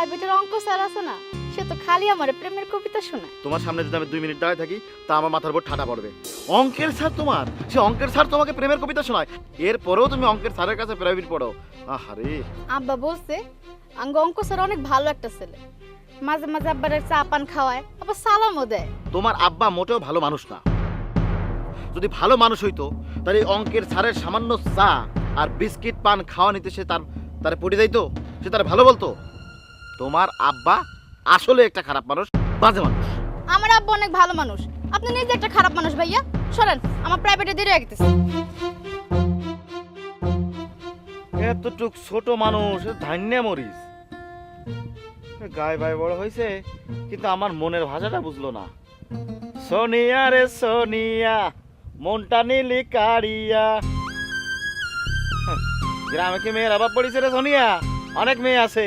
প্রাইভেটের অঙ্ক স্যার আছে না, সে তো খালি আমার প্রেমের কবিতা শোনায়। তোমার সামনে যদি আমি 2 মিনিট দাঁড়িয়ে থাকি তা আমার মাথার উপর ঠাটা পড়বে। অঙ্কের স্যার তোমার, সে অঙ্কের স্যার তোমাকে প্রেমের কবিতা শোনায়, এরপরেও তুমি অঙ্কের স্যারের কাছে প্রাইভেট পড়ো। আহারে, আব্বা বলছে আঙ্গ অঙ্ক স্যার অনেক ভালো একটা ছেলে, মাঝে মাঝে আব্বার চা পান খাওয়ায়, আবার সালামও দেয়। তোমার আব্বা মোটেও ভালো মানুষ না। যদি ভালো মানুষ হইতো তাহলে এই অঙ্কের স্যারের সামান্য চা আর বিস্কিট পান খাওয়া নিতে সে তার পড়ে যাইতো, সে তার ভালো বলতো। তোমার আব্বা আসলে একটা খারাপ মানুষ, বাজে মানুষ। আমার আব্বা অনেক ভালো মানুষ, আপনি নিজে একটা খারাপ মানুষ ভাইয়া। সরেন, আমার প্রাইভেটে দেরি হয়ে গেছে। এতটুক ছোট মানুষ, ধান্য মরিস, গায়ে বায়ে বড় হয়েছে কিন্তু আমার মনের ভাষাটা বুঝলো না। সোনিয়া রে সোনিয়া, মনটা নিলি কারিয়া। গ্রামে কি মেয়ের অভাব পড়েছে রে সোনিয়া? অনেক মেয়ে আছে।